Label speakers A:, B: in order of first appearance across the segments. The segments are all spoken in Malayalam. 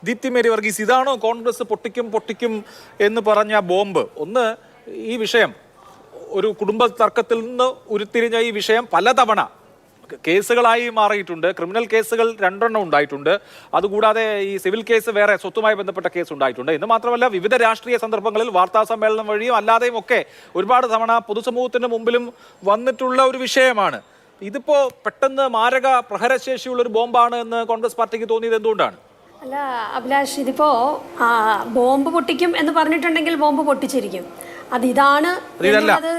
A: ദീപ്തി മേരി വർഗീസ്, ഇതാണോ കോൺഗ്രസ് പൊട്ടിക്കും എന്ന് പറഞ്ഞ ബോംബ്? ഒന്ന്, ഈ വിഷയം ഒരു കുടുംബ തർക്കത്തിൽ നിന്ന് ഉരുത്തിരിഞ്ഞ ഈ വിഷയം പലതവണ കേസുകളായി മാറിയിട്ടുണ്ട്. ക്രിമിനൽ കേസുകൾ 2 ഉണ്ടായിട്ടുണ്ട്. അതുകൂടാതെ ഈ സിവിൽ കേസ് വേറെ സ്വത്തുമായി ബന്ധപ്പെട്ട കേസ് ഉണ്ടായിട്ടുണ്ട്. എന്ന് മാത്രമല്ല വിവിധ രാഷ്ട്രീയ സന്ദർഭങ്ങളിൽ വാർത്താ സമ്മേളനം വഴിയും അല്ലാതെയും ഒക്കെ ഒരുപാട് തവണ പൊതുസമൂഹത്തിന് മുമ്പിലും വന്നിട്ടുള്ള ഒരു വിഷയമാണ്. ഇതിപ്പോ പെട്ടെന്ന് മാരക പ്രഹരശേഷിയുള്ള ഒരു ബോംബാണ് എന്ന് കോൺഗ്രസ് പാർട്ടിക്ക് തോന്നിയത് എന്തുകൊണ്ടാണ്?
B: അല്ല അഭിലാഷ്, ഇതിപ്പോ ബോംബ് പൊട്ടിക്കും എന്ന് പറഞ്ഞിട്ടുണ്ടെങ്കിൽ ബോംബ് പൊട്ടിച്ചിരിക്കും. അതിതാണ് എന്നുള്ളത്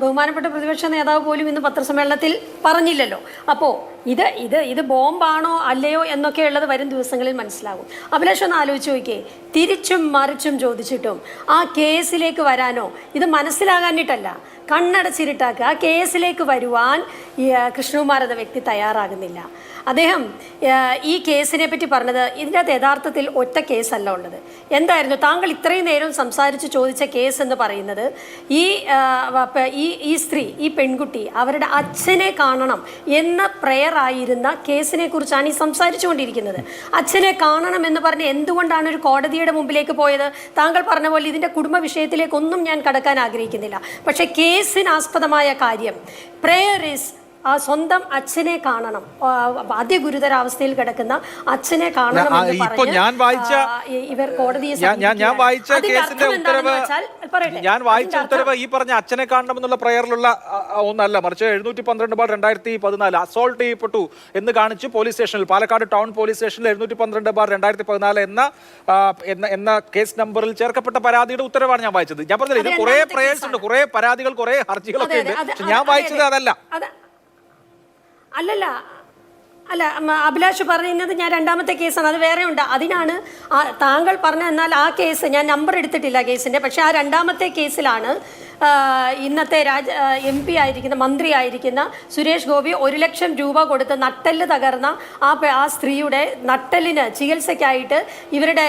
B: ബഹുമാനപ്പെട്ട പ്രതിപക്ഷ നേതാവ് പോലും ഇന്ന് പത്രസമ്മേളനത്തിൽ പറഞ്ഞില്ലല്ലോ. അപ്പോൾ ഇത് ബോംബാണോ അല്ലയോ എന്നൊക്കെ ഉള്ളത് വരും ദിവസങ്ങളിൽ മനസ്സിലാകും. അഭിലാഷ് ഒന്ന് ആലോചിച്ച് നോക്കിയേ, തിരിച്ചും മറിച്ചും ചോദിച്ചിട്ടും ആ കേസിലേക്ക് വരാനോ, ഇത് മനസ്സിലാകാനിട്ടല്ല, കണ്ണടച്ചിരുട്ടാക്കുക, ആ കേസിലേക്ക് വരുവാൻ കൃഷ്ണകുമാർ എന്ന വ്യക്തി തയ്യാറാകുന്നില്ല. അദ്ദേഹം ഈ കേസിനെ പറ്റി പറഞ്ഞത് ഇതിൻ്റെ അകത്ത് യഥാർത്ഥത്തിൽ ഒറ്റ കേസല്ല ഉള്ളത്. എന്തായിരുന്നു താങ്കൾ ഇത്രയും നേരം സംസാരിച്ച് ചോദിച്ച കേസ് എന്ന് പറയുന്നത്? ഈ സ്ത്രീ, ഈ പെൺകുട്ടി അവരുടെ അച്ഛനെ കാണണം എന്ന പ്രെയർ ആയിരുന്ന കേസിനെ കുറിച്ചാണ് ഈ സംസാരിച്ചു കൊണ്ടിരിക്കുന്നത്. അച്ഛനെ കാണണം എന്ന് പറഞ്ഞ് എന്തുകൊണ്ടാണ് ഒരു കോടതിയുടെ മുമ്പിലേക്ക് പോയത്? താങ്കൾ പറഞ്ഞ പോലെ ഇതിൻ്റെ കുടുംബ വിഷയത്തിലേക്കൊന്നും ഞാൻ കടക്കാൻ ആഗ്രഹിക്കുന്നില്ല. പക്ഷേ കേസിനാസ്പദമായ കാര്യം പ്രെയർ ഈസ് സ്വന്തം അച്ഛനെ കാണണം, അതിഗുരുതരാവസ്ഥയിൽ കിടക്കുന്ന അച്ഛനെ കാണണം ഇവർ കോടതിയെ
A: ഞാൻ വായിച്ച ഉത്തരവ് ഈ പറഞ്ഞ അച്ഛനെ കാണണം എന്നുള്ള പ്രയറിലുള്ള ഒന്നല്ല, മറിച്ച് 712/2014 അസോൾട്ട് ചെയ്യപ്പെട്ടു എന്ന് കാണിച്ച് പോലീസ് സ്റ്റേഷനിൽ, പാലക്കാട് ടൗൺ പോലീസ് സ്റ്റേഷനിൽ 712/2014 എന്ന കേസ് നമ്പറിൽ ചേർക്കപ്പെട്ട പരാതിയുടെ ഉത്തരവാണ് ഞാൻ വായിച്ചത്. ഞാൻ പറഞ്ഞത് ഇത് കുറെ പ്രയേഴ്സ് ഉണ്ട്, കുറെ പരാതികൾ, കുറെ ഹർജികളൊക്കെ ഉണ്ട്. ഞാൻ വായിച്ചത് അതല്ല.
B: അല്ല അഭിലാഷ് പറയുന്നത് ഞാൻ രണ്ടാമത്തെ കേസാണ്, അത് വേറെ ഉണ്ട്. അതിനാണ് താങ്കൾ പറഞ്ഞ, എന്നാൽ ആ കേസ് ഞാൻ നമ്പർ എടുത്തിട്ടില്ല കേസിൻ്റെ. പക്ഷേ ആ രണ്ടാമത്തെ കേസിലാണ് ഇന്നത്തെ MP ആയിരിക്കുന്ന, മന്ത്രി ആയിരിക്കുന്ന സുരേഷ് ഗോപി 1 ലക്ഷം രൂപ കൊടുത്ത് നട്ടെല്ല് തകർന്ന ആ സ്ത്രീയുടെ നട്ടെല്ലിന് ചികിത്സയ്ക്കായിട്ട് ഇവരുടെ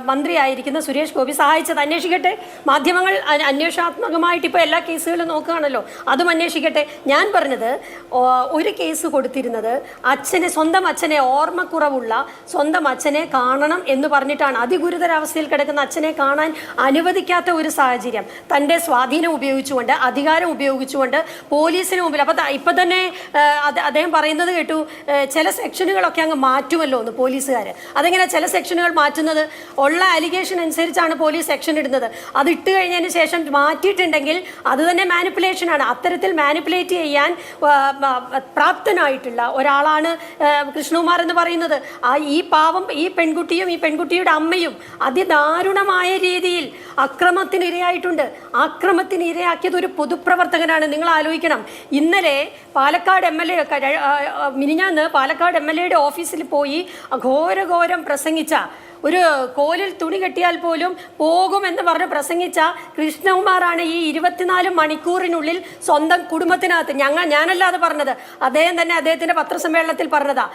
B: മന്ത്രി ആയിരിക്കുന്ന സുരേഷ് ഗോപി സഹായിച്ചത്. അന്വേഷിക്കട്ടെ, മാധ്യമങ്ങൾ അന്വേഷണാത്മകമായിട്ട് ഇപ്പോൾ എല്ലാ കേസുകളും നോക്കുകയാണല്ലോ, അതും അന്വേഷിക്കട്ടെ. ഞാൻ പറഞ്ഞത് ഒരു കേസ് കൊടുത്തിരുന്നത് സ്വന്തം അച്ഛനെ, ഓർമ്മക്കുറവുള്ള സ്വന്തം അച്ഛനെ കാണണം എന്ന് പറഞ്ഞിട്ടാണ്. അതിഗുരുതരാവസ്ഥയിൽ കിടക്കുന്ന അച്ഛനെ കാണാൻ അനുവദിക്കാത്ത ഒരു സാഹചര്യം തൻ്റെ സ്വാധീനം ഉപയോഗിച്ചുകൊണ്ട്, അധികാരം ഉപയോഗിച്ചുകൊണ്ട് പോലീസിന് മുമ്പിൽ. അപ്പം ഇപ്പം തന്നെ അദ്ദേഹം പറയുന്നത് കേട്ടു, ചില സെക്ഷനുകളൊക്കെ അങ്ങ് മാറ്റുമല്ലോ എന്ന് പോലീസുകാർ. അതെങ്ങനെ ചില സെക്ഷനുകൾ മാറ്റുന്നത്? ഉള്ള അലിഗേഷൻ അനുസരിച്ചാണ് പോലീസ് സെക്ഷൻ ഇടുന്നത്. അത് ഇട്ട് കഴിഞ്ഞതിന് ശേഷം മാറ്റിയിട്ടുണ്ടെങ്കിൽ അത് തന്നെ മാനിപ്പുലേഷനാണ്. അത്തരത്തിൽ മാനിപ്പുലേറ്റ് ചെയ്യാൻ പ്രാപ്തനായിട്ടുള്ള ഒരാളാണ് കൃഷ്ണകുമാർ എന്ന് പറയുന്നത്. ഈ പാവം, ഈ പെൺകുട്ടിയും ഈ പെൺകുട്ടിയുടെ അമ്മയും അതിദാരുണമായ രീതിയിൽ അക്രമത്തിനിരയായിട്ടുണ്ട്. അക്രമത്തിന് ഇരയാക്കിയത് ഒരു പൊതുപ്രവർത്തകനാണ്. നിങ്ങൾ ആലോചിക്കണം, ഇന്നലെ പാലക്കാട് MLA, മിനിഞ്ഞാന്ന് പാലക്കാട് MLAയുടെ ഓഫീസിൽ പോയി ഘോരഘോരം പ്രസംഗിച്ച, ഒരു കോലിൽ തുണി കെട്ടിയാൽ പോലും പോകുമെന്ന് പറഞ്ഞ് പ്രസംഗിച്ച കൃഷ്ണകുമാറാണ് ഈ 24 മണിക്കൂറിനുള്ളിൽ സ്വന്തം കുടുംബത്തിനകത്ത്, ഞാനല്ലാതെ പറഞ്ഞത്, അദ്ദേഹം തന്നെ അദ്ദേഹത്തിൻ്റെ പത്രസമ്മേളനത്തിൽ പറഞ്ഞതാ,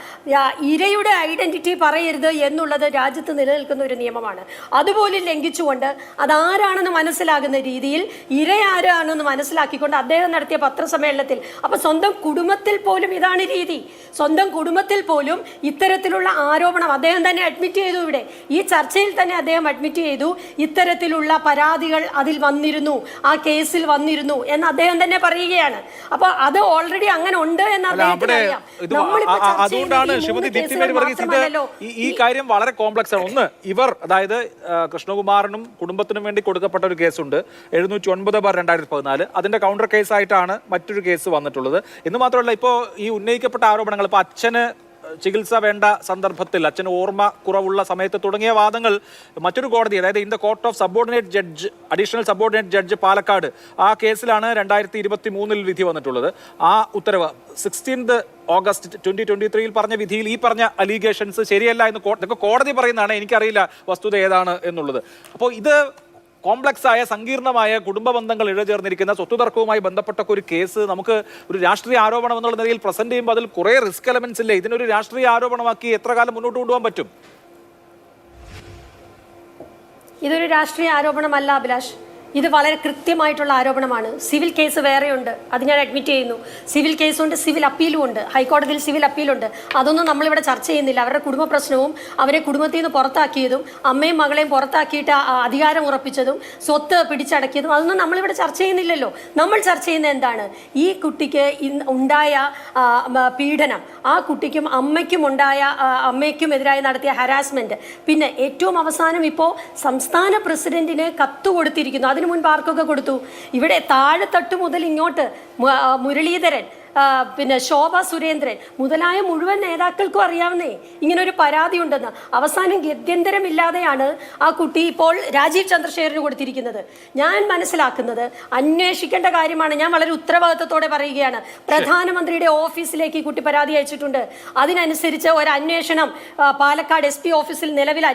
B: ഇരയുടെ ഐഡന്റിറ്റി പറയരുത് എന്നുള്ളത് രാജ്യത്ത് നിലനിൽക്കുന്ന ഒരു നിയമമാണ്. അതുപോലും ലംഘിച്ചുകൊണ്ട് അതാരാണെന്ന് മനസ്സിലാകുന്ന രീതിയിൽ ഇരയാരാണെന്ന് മനസ്സിലാക്കിക്കൊണ്ട് അദ്ദേഹം നടത്തിയ പത്രസമ്മേളനത്തിൽ, അപ്പോൾ സ്വന്തം കുടുംബത്തിൽ പോലും ഇതാണ് രീതി. സ്വന്തം കുടുംബത്തിൽ പോലും ഇത്തരത്തിലുള്ള ആരോപണം അദ്ദേഹം തന്നെ അഡ്മിറ്റ് ചെയ്തു. ഇവിടെ ഈ ചർച്ചയിൽ തന്നെ അദ്ദേഹം അഡ്മിറ്റ് ചെയ്തു, ഇത്തരത്തിലുള്ള പരാതികൾ അതിൽ വന്നിരുന്നു, ആ കേസിൽ വന്നിരുന്നു എന്ന് അദ്ദേഹം തന്നെ പറയുകയാണ്. അപ്പോൾ അത് ഓൾറെഡി അങ്ങനെ ഉണ്ട് എന്ന് അദ്ദേഹത്തിന് അറിയാം.
A: അതുകൊണ്ടാണ് ശ്രീമതി ദീപ്തി മേരി വർഗീസ്, ഈ കാര്യം വളരെ കോംപ്ലക്സ് ആണ്. ഒന്ന്, ഇവർ, അതായത് കൃഷ്ണകുമാറിനും കുടുംബത്തിനും വേണ്ടി കൊടുക്കപ്പെട്ട ഒരു കേസുണ്ട് 709/2014. അതിന്റെ കൗണ്ടർ കേസായിട്ടാണ് മറ്റൊരു കേസ് വന്നിട്ടുള്ളത്. എന്ന് മാത്രമല്ല, ഇപ്പോൾ ഈ ഉന്നയിക്കപ്പെട്ട ആരോപണങ്ങൾ, ഇപ്പോൾ അച്ഛന് ചികിത്സ വേണ്ട സന്ദർഭത്തിൽ, അച്ഛന് ഓർമ്മ കുറവുള്ള സമയത്ത് തുടങ്ങിയ വാദങ്ങൾ മറ്റൊരു കോടതി, അതായത് in the court of subordinate judge, additional subordinate judge Palakkad, ആ കേസിലാണ് 2023 വിധി വന്നിട്ടുള്ളത്. ആ ഉത്തരവ് 16 ഓഗസ്റ്റ് 2023 പറഞ്ഞ വിധിയിൽ ഈ പറഞ്ഞ അലീഗേഷൻസ് ശരിയല്ല എന്ന് കോടതി പറയുന്നതാണ്. എനിക്കറിയില്ല വസ്തുത ഏതാണ് എന്നുള്ളത്. അപ്പോൾ ഇത് കോംപ്ലക്സ് ആയ, സങ്കീർണമായ കുടുംബ ബന്ധങ്ങൾ ഇഴചേർന്നിരിക്കുന്ന സ്വത്ത് തർക്കവുമായി ബന്ധപ്പെട്ട ഒരു കേസ് നമുക്ക് ഒരു രാഷ്ട്രീയ ആരോപണം എന്നുള്ള നിലയിൽ പ്രസന്റ് ചെയ്യുമ്പോൾ അതിൽ കുറെ റിസ്ക് എലമെന്റ്സ് ഇല്ലേ? ഇതിനൊരു രാഷ്ട്രീയ ആരോപണമാക്കി എത്ര കാലം മുന്നോട്ട് കൊണ്ടുപോകാൻ പറ്റും?
B: ഇതൊരു രാഷ്ട്രീയ ആരോപണമല്ല അഭിലാഷ്. ഇത് വളരെ കൃത്യമായിട്ടുള്ള ആരോപണമാണ്. സിവിൽ കേസ് വേറെയുണ്ട്, അത് ഞാൻ അഡ്മിറ്റ് ചെയ്യുന്നു. സിവിൽ കേസുണ്ട്, സിവിൽ അപ്പീലും ഉണ്ട്, ഹൈക്കോടതിയിൽ സിവിൽ അപ്പീലുണ്ട്. അതൊന്നും നമ്മളിവിടെ ചർച്ച ചെയ്യുന്നില്ല. അവരുടെ കുടുംബ പ്രശ്നവും അവരെ കുടുംബത്തിൽ നിന്ന് പുറത്താക്കിയതും അമ്മയും മകളെയും പുറത്താക്കിയിട്ട് അധികാരം ഉറപ്പിച്ചതും സ്വത്ത് പിടിച്ചടക്കിയതും അതൊന്നും നമ്മളിവിടെ ചർച്ച ചെയ്യുന്നില്ലല്ലോ. നമ്മൾ ചർച്ച ചെയ്യുന്നത് എന്താണ്? ഈ കുട്ടിക്ക് ഉണ്ടായ പീഡനം, ആ കുട്ടിക്കും അമ്മയ്ക്കും ഉണ്ടായ അമ്മയ്ക്കുമെതിരായി നടത്തിയ ഹരാസ്മെന്റ്, പിന്നെ ഏറ്റവും അവസാനം ഇപ്പോൾ സംസ്ഥാന പ്രസിഡന്റിന് കത്ത് കൊടുത്തിരിക്കുന്നു. അതിനു മുൻപ് ആർക്കൊക്കെ കൊടുത്തു? ഇവിടെ താഴെത്തട്ട് മുതൽ ഇങ്ങോട്ട് മുരളീധരൻ, പിന്നെ ശോഭ സുരേന്ദ്രൻ മുതലായ മുഴുവൻ നേതാക്കൾക്കും അറിയാവുന്നേ ഇങ്ങനൊരു പരാതി ഉണ്ടെന്ന്. അവസാനം ഗത്യന്തരമില്ലാതെയാണ് ആ കുട്ടി ഇപ്പോൾ രാജീവ് ചന്ദ്രശേഖരന് കൊടുത്തിരിക്കുന്നത്. ഞാൻ മനസ്സിലാക്കുന്നത് അന്വേഷിക്കേണ്ട കാര്യമാണ്. ഞാൻ വളരെ ഉത്തരവാദിത്തത്തോടെ പറയുകയാണ്. പ്രധാനമന്ത്രിയുടെ ഓഫീസിലേക്ക് ഈ കുട്ടി പരാതി അയച്ചിട്ടുണ്ട്. അതിനനുസരിച്ച് ഒരു അന്വേഷണം പാലക്കാട് SP ഓഫീസിൽ നിലവിൽ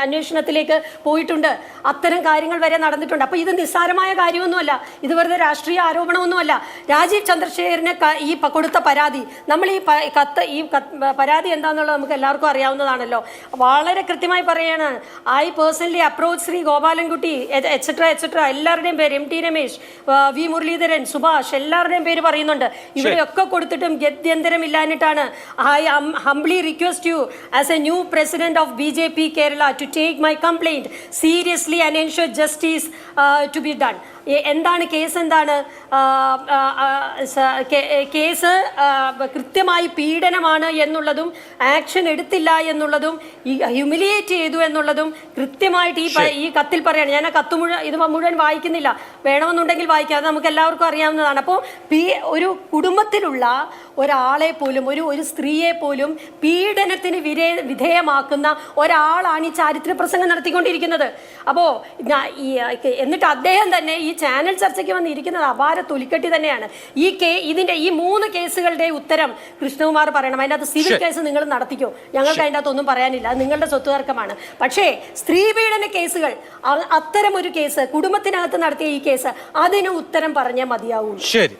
B: അന്വേഷണത്തിലേക്ക് പോയിട്ടുണ്ട്. അത്തരം കാര്യങ്ങൾ വരെ നടന്നിട്ടുണ്ട്. അപ്പൊ ഇത് നിസ്സാരമായ കാര്യമൊന്നുമല്ല, ഇത് വെറുതെ രാഷ്ട്രീയ ആരോപണമൊന്നുമല്ല. രാജീവ് ചന്ദ്രശേഖരന് ഈ കൊടുത്ത പരാതി, നമ്മൾ ഈ പരാതി എന്താണെന്നുള്ളത് നമുക്ക് എല്ലാവർക്കും അറിയാവുന്നതാണല്ലോ. വളരെ കൃത്യമായി പറയാണ്, I personally approach Shri Gopalankutty etcetera എല്ലാവരുടെയും പേര്, MT രമേശ്, V മുരളീധരൻ, സുഭാഷ്, എല്ലാവരുടെയും പേര് പറയുന്നുണ്ട്. ഇവിടെയൊക്കെ കൊടുത്തിട്ടും ഗത്യന്തരമില്ലാഞ്ഞിട്ടാണ് I humbly request you as a new president of BJP Kerala to take my complaint seriously and ensure justice to be done. എന്താണ് കേസ്? എന്താണ് കേസ്? കൃത്യമായി പീഡനമാണ് എന്നുള്ളതും ആക്ഷൻ എടുത്തില്ല എന്നുള്ളതും ഹ്യൂമിലിയേറ്റ് ചെയ്തു എന്നുള്ളതും കൃത്യമായിട്ട് ഈ കത്തിൽ പറയാണ്. ഞാൻ ആ കത്ത് ഇത് മുഴുവൻ വായിക്കുന്നില്ല, വേണമെന്നുണ്ടെങ്കിൽ വായിക്കാം, അത് നമുക്ക് എല്ലാവർക്കും അറിയാവുന്നതാണ്. അപ്പോൾ ഒരു കുടുംബത്തിലുള്ള ഒരാളെ പോലും, ഒരു സ്ത്രീയെ പോലും പീഡനത്തിന് വിധേയമാക്കുന്ന ഒരാളാണ് ഈ ചാരിത്ര പ്രസംഗം നടത്തിക്കൊണ്ടിരിക്കുന്നത്. അപ്പോൾ എന്നിട്ട് അദ്ദേഹം തന്നെ ഈ ചാനൽ ചർച്ചയ്ക്ക് വന്നിരിക്കുന്നത് അപാര തൊലിക്കെട്ടി തന്നെയാണ്. ഇതിന്റെ ഈ 3 കേസുകളുടെ ഉത്തരം കൃഷ്ണകുമാർ പറയണം. അതിൻ്റെ അകത്ത് സിവിൽ കേസ് നിങ്ങൾ നടത്തിക്കോ, ഞങ്ങൾക്ക് അതിൻ്റെ അകത്ത് ഒന്നും പറയാനില്ല, അത് നിങ്ങളുടെ സ്വത്തുതർക്കമാണ്. പക്ഷേ സ്ത്രീപീഡന കേസുകൾ, അത്തരം ഒരു കേസ്, കുടുംബത്തിനകത്ത് നടത്തിയ ഈ കേസ്, അതിന് ഉത്തരം പറഞ്ഞേ മതിയാവൂ.
A: ശരി.